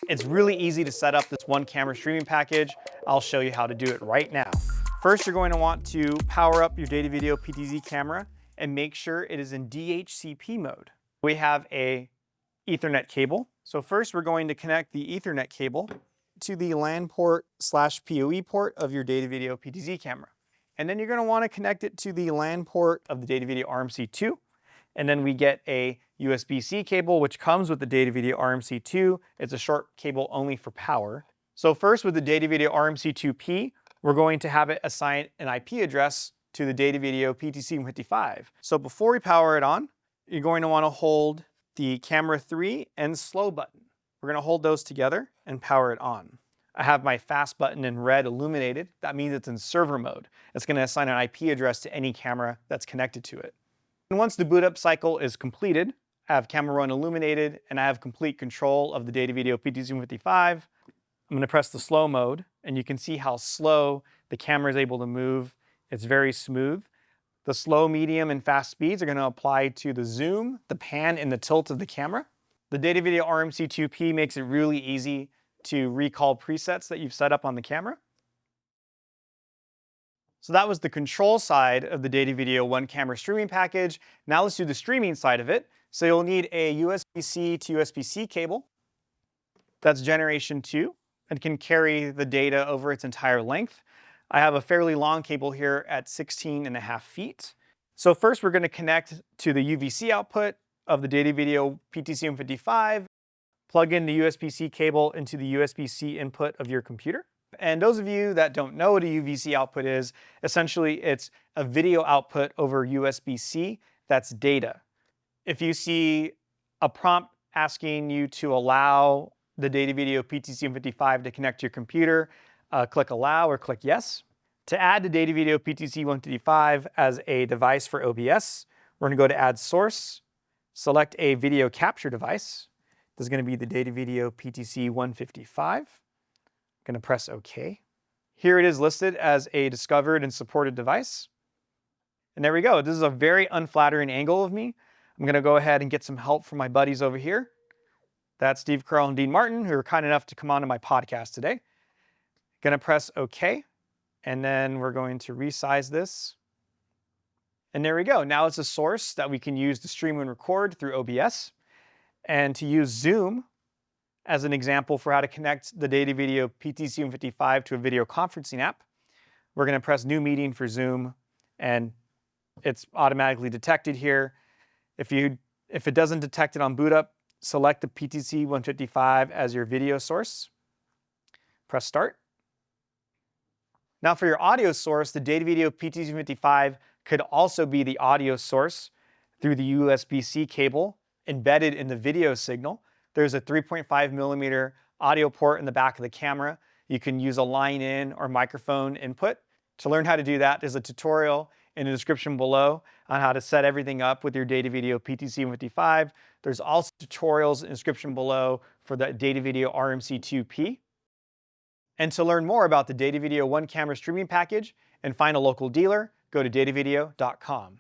It's really easy to set up this one camera streaming package. I'll show you how to do it right now. First, you're going to want to power up your Datavideo PTZ camera and make sure it is in DHCP mode. We have a Ethernet cable. So first we're going to connect the Ethernet cable to the LAN port / PoE port of your Datavideo PTZ camera. And then you're going to want to connect it to the LAN port of the Datavideo RMC-2. And then we get a USB-C cable, which comes with the Datavideo RMC-2. It's a short cable only for power. So first with the Datavideo RMC-2P, we're going to have it assign an IP address to the Datavideo PTC-155. So before we power it on, you're going to want to hold the camera 3 and slow button. We're going to hold those together and power it on. I have my fast button in red illuminated. That means it's in server mode. It's going to assign an IP address to any camera that's connected to it. And once the boot up cycle is completed, I have camera 1 illuminated and I have complete control of the Datavideo PTC-155. I'm going to press the slow mode and you can see how slow the camera is able to move. It's very smooth. The slow, medium, and fast speeds are going to apply to the zoom, the pan, and the tilt of the camera. The Datavideo RMC-2P makes it really easy to recall presets that you've set up on the camera. So that was the control side of the Datavideo one camera streaming package. Now let's do the streaming side of it. So you'll need a USB-C to USB-C cable. That's generation 2 and can carry the data over its entire length. I have a fairly long cable here at 16.5 feet. So first we're going to connect to the UVC output of the Datavideo PTC-155, plug in the USB-C cable into the USB-C input of your computer. And those of you that don't know what a UVC output is, essentially it's a video output over USB-C that's data. If you see a prompt asking you to allow the Datavideo PTC-155 to connect to your computer, click Allow or click Yes. To add the Datavideo PTC-155 as a device for OBS, we're going to go to Add Source, select a video capture device. This is going to be the Datavideo PTC-155. Going to press OK. Here it is listed as a discovered and supported device. And there we go. This is a very unflattering angle of me. I'm going to go ahead and get some help from my buddies over here. That's Steve Curl and Dean Martin, who are kind enough to come on to my podcast today. Going to press OK. And then we're going to resize this. And there we go. Now it's a source that we can use to stream and record through OBS. And to use Zoom as an example for how to connect the Datavideo PTC-155 to a video conferencing app, we're going to press New Meeting for Zoom, and it's automatically detected here. If it doesn't detect it on boot up, select the PTC-155 as your video source. Press Start. Now for your audio source, the Datavideo PTC-155 could also be the audio source through the USB-C cable embedded in the video signal. There's a 3.5mm audio port in the back of the camera. You can use a line in or microphone input. To learn how to do that, there's a tutorial in the description below on how to set everything up with your Datavideo PTC-155. There's also tutorials in the description below for the Datavideo RMC-2P. And to learn more about the Datavideo one camera streaming package and find a local dealer, go to datavideo.com.